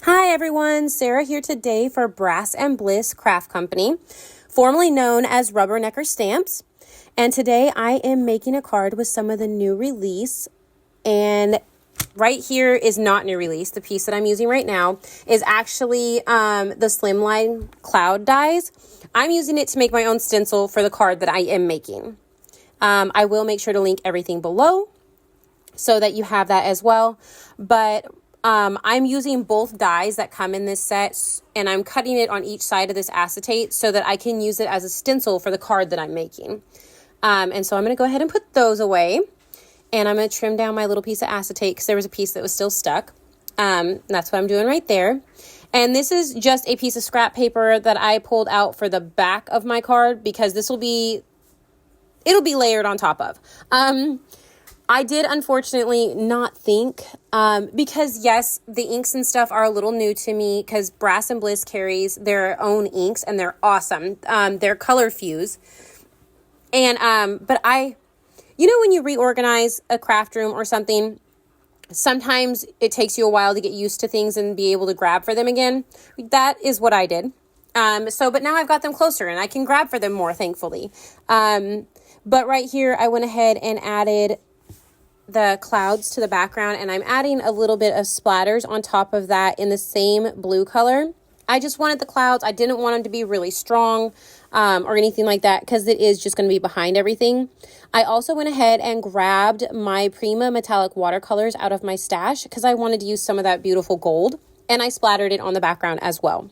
Hi everyone, Sarah here today for Brass&Bliss Craft Company, formerly known as Rubbernecker Stamps. And today I am making a card with some of the new release. And right here is not new release. The piece that I'm using right now is actually the Slimline Cloud Dies. I'm using it to make my own stencil for the card that I am making. I will make sure to link everything below so that you have that as well. But I'm using both dies that come in this set, and I'm cutting it on each side of this acetate so that I can use it as a stencil for the card that I'm making. And so I'm going to go ahead and put those away, and I'm going to trim down my little piece of acetate because there was a piece that was still stuck. That's what I'm doing right there. And this is just a piece of scrap paper that I pulled out for the back of my card because it'll be layered on top of. I did unfortunately not think, because yes, the inks and stuff are a little new to me because Brass&Bliss carries their own inks and they're awesome. They're color fuse. And, but when you reorganize a craft room or something, sometimes it takes you a while to get used to things and be able to grab for them again. That is what I did. But now I've got them closer and I can grab for them more, thankfully. But right here, I went ahead and added the clouds to the background, and I'm adding a little bit of splatters on top of that in the same blue color. I just wanted the clouds. I didn't want them to be really strong or anything like that because it is just going to be behind everything. I also went ahead and grabbed my Prima metallic watercolors out of my stash because I wanted to use some of that beautiful gold, and I splattered it on the background as well.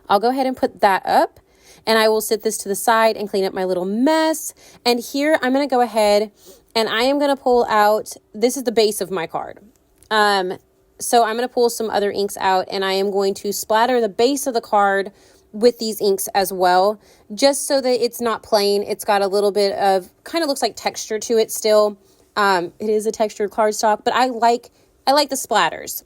I'll go ahead and put that up, and I will sit this to the side and clean up my little mess. And here I'm going to go ahead and I am going to pull out, this is the base of my card. So I'm going to pull some other inks out, and I am going to splatter the base of the card with these inks as well, just so that it's not plain. It's got a little bit of, kind of looks like texture to it still. It is a textured cardstock, but I like the splatters.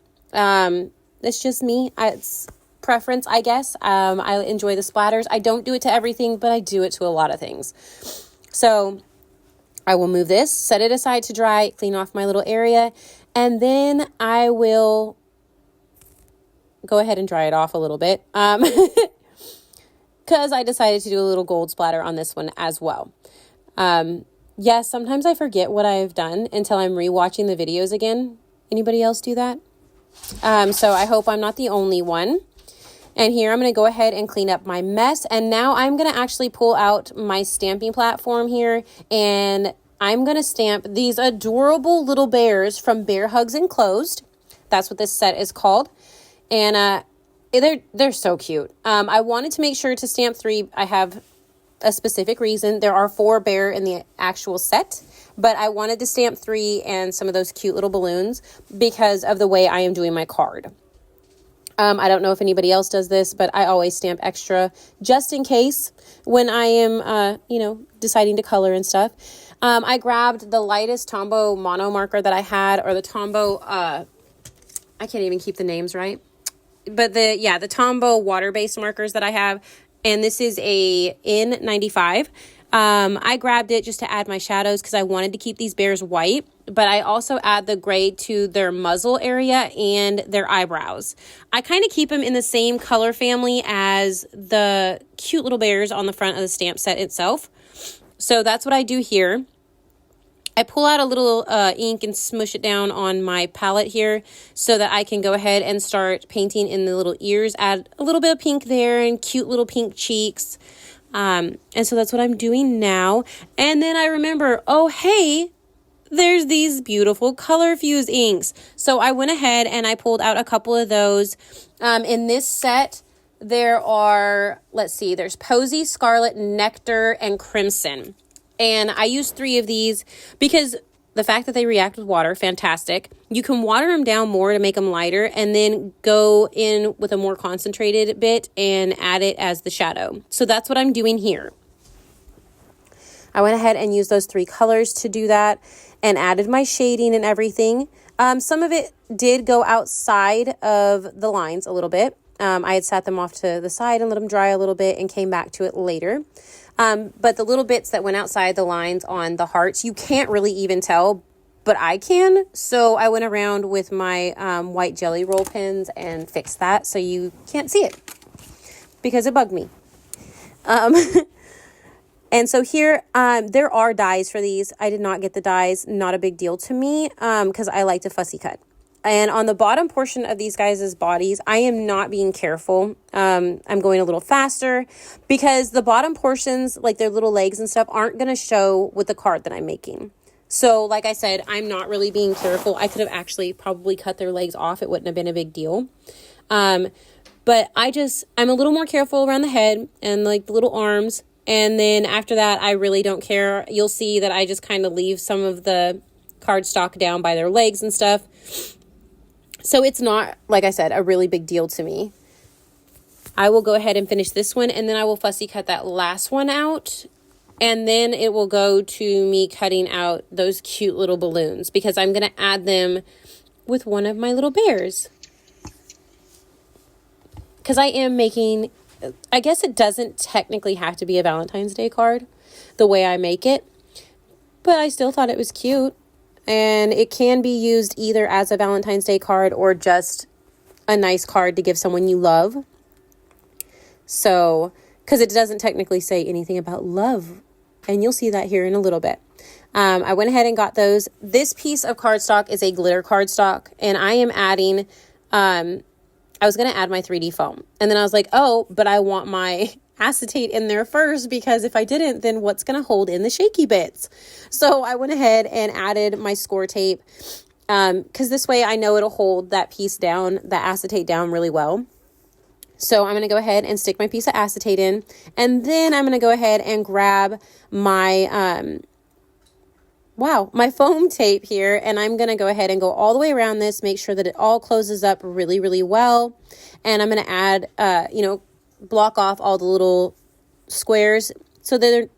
It's just me. It's preference, I guess. I enjoy the splatters. I don't do it to everything, but I do it to a lot of things. So I will move this, set it aside to dry, clean off my little area, and then I will go ahead and dry it off a little bit because I decided to do a little gold splatter on this one as well. Yes, sometimes I forget what I've done until I'm rewatching the videos again. Anybody else do that? So I hope I'm not the only one. And here I'm going to go ahead and clean up my mess. And now I'm going to actually pull out my stamping platform here. And I'm going to stamp these adorable little bears from Bear Hugs Enclosed. That's what this set is called. And they're so cute. I wanted to make sure to stamp 3. I have a specific reason. There are 4 bear in the actual set, but I wanted to stamp 3 and some of those cute little balloons because of the way I am doing my card. I don't know if anybody else does this, but I always stamp extra just in case when I am, deciding to color and stuff. I grabbed the lightest Tombow mono marker that I had, or the Tombow, I can't even keep the names right. But the Tombow water-based markers that I have, and this is a N95. I grabbed it just to add my shadows because I wanted to keep these bears white, but I also add the gray to their muzzle area and their eyebrows. I kind of keep them in the same color family as the cute little bears on the front of the stamp set itself. So that's what I do here. I pull out a little ink and smush it down on my palette here so that I can go ahead and start painting in the little ears, add a little bit of pink there and cute little pink cheeks. And so that's what I'm doing now. And then I remember, oh, hey, there's these beautiful color fuse inks. So I went ahead and I pulled out a couple of those. In this set, there are, there's Posy, Scarlet, Nectar, and Crimson. And I used 3 of these because the fact that they react with water, fantastic. You can water them down more to make them lighter and then go in with a more concentrated bit and add it as the shadow. So that's what I'm doing here. I went ahead and used those 3 colors to do that and added my shading and everything. Some of it did go outside of the lines a little bit. I had sat them off to the side and let them dry a little bit and came back to it later. But the little bits that went outside the lines on the hearts, you can't really even tell but I can. So I went around with my white jelly roll pens and fixed that so you can't see it because it bugged me. And so here, there are dies for these. I did not get the dies. Not a big deal to me because I like to fussy cut. And on the bottom portion of these guys' bodies, I am not being careful. I'm going a little faster because the bottom portions, like their little legs and stuff, aren't going to show with the card that I'm making. So like I said, I'm not really being careful. I could have actually probably cut their legs off. It wouldn't have been a big deal. But I'm a little more careful around the head and like the little arms. And then after that, I really don't care. You'll see that I just kind of leave some of the cardstock down by their legs and stuff. So it's not, like I said, a really big deal to me. I will go ahead and finish this one, and then I will fussy cut that last one out. And then it will go to me cutting out those cute little balloons because I'm going to add them with one of my little bears. Because I am making... I guess it doesn't technically have to be a Valentine's Day card the way I make it, but I still thought it was cute, and it can be used either as a Valentine's Day card or just a nice card to give someone you love. So, because it doesn't technically say anything about love, and you'll see that here in a little bit. I went ahead and got those. This piece of cardstock is a glitter cardstock, and I am adding... I was going to add my 3D foam. And then I was like, oh, but I want my acetate in there first because if I didn't, then what's going to hold in the shaky bits? So I went ahead and added my score tape because this way I know it'll hold that piece down, the acetate down really well. So I'm going to go ahead and stick my piece of acetate in. And then I'm going to go ahead and grab my... my foam tape here, and I'm going to go ahead and go all the way around this, make sure that it all closes up really, really well. And I'm going to add, block off all the little squares so that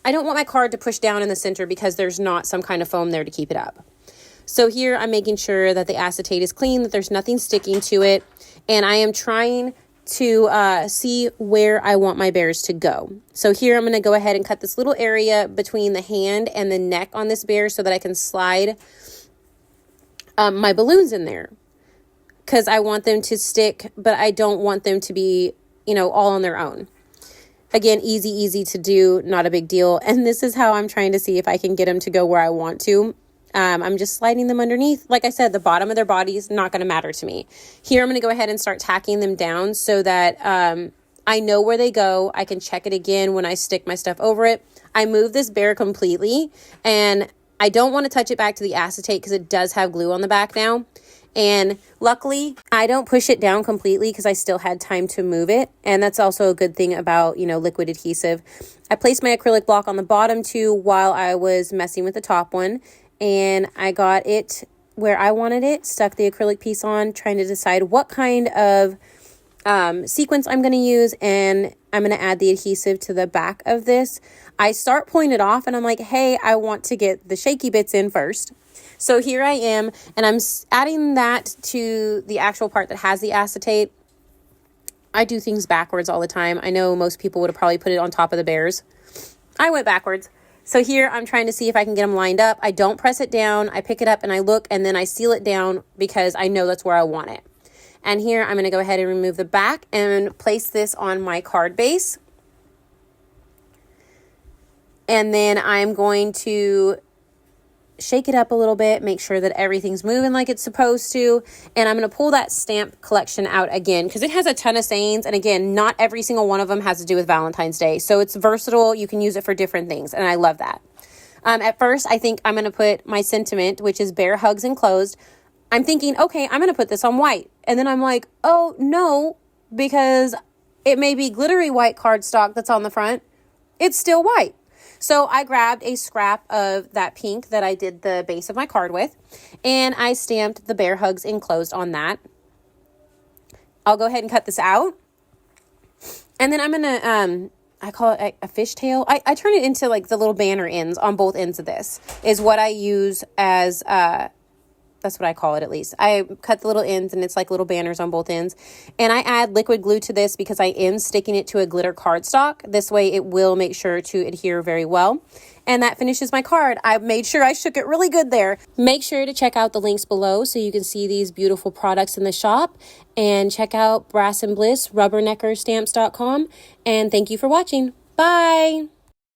I don't want my card to push down in the center because there's not some kind of foam there to keep it up. So here I'm making sure that the acetate is clean, that there's nothing sticking to it, and I am trying to see where I want my bears to go. So here I'm going to go ahead and cut this little area between the hand and the neck on this bear so that I can slide my balloons in there. Because I want them to stick, but I don't want them to be, all on their own. Again, easy to do, not a big deal. And this is how I'm trying to see if I can get them to go where I want to. I'm just sliding them underneath. Like I said, the bottom of their body is not going to matter to me. Here, I'm going to go ahead and start tacking them down so that I know where they go. I can check it again when I stick my stuff over it. I move this bear completely, and I don't want to touch it back to the acetate because it does have glue on the back now. And luckily, I don't push it down completely because I still had time to move it. And that's also a good thing about, liquid adhesive. I placed my acrylic block on the bottom too while I was messing with the top one. And I got it where I wanted it, stuck the acrylic piece on, trying to decide what kind of sequence I'm going to use, and I'm going to add the adhesive to the back of this. I start pulling it off, and I'm like, hey, I want to get the shaky bits in first. So here I am, and I'm adding that to the actual part that has the acetate. I do things backwards all the time. I know most people would have probably put it on top of the bears. I went backwards. So here I'm trying to see if I can get them lined up. I don't press it down. I pick it up and I look, and then I seal it down because I know that's where I want it. And here I'm going to go ahead and remove the back and place this on my card base. And then I'm going to shake it up a little bit, make sure that everything's moving like it's supposed to. And I'm going to pull that stamp collection out again because it has a ton of sayings. And again, not every single one of them has to do with Valentine's Day. So it's versatile. You can use it for different things. And I love that. At first, I think I'm going to put my sentiment, which is bear hugs enclosed. I'm thinking, okay, I'm going to put this on white. And then I'm like, oh no, because it may be glittery white cardstock that's on the front. It's still white. So I grabbed a scrap of that pink that I did the base of my card with, and I stamped the bear hugs enclosed on that. I'll go ahead and cut this out. And then I'm going to, I call it a fishtail. I turn it into like the little banner ends on both ends of this is what I use as, That's what I call it, at least. I cut the little ends, and it's like little banners on both ends. And I add liquid glue to this because I am sticking it to a glitter cardstock. This way it will make sure to adhere very well. And that finishes my card. I made sure I shook it really good there. Make sure to check out the links below so you can see these beautiful products in the shop. And check out Brass&Bliss, rubberneckerstamps.com. And thank you for watching. Bye!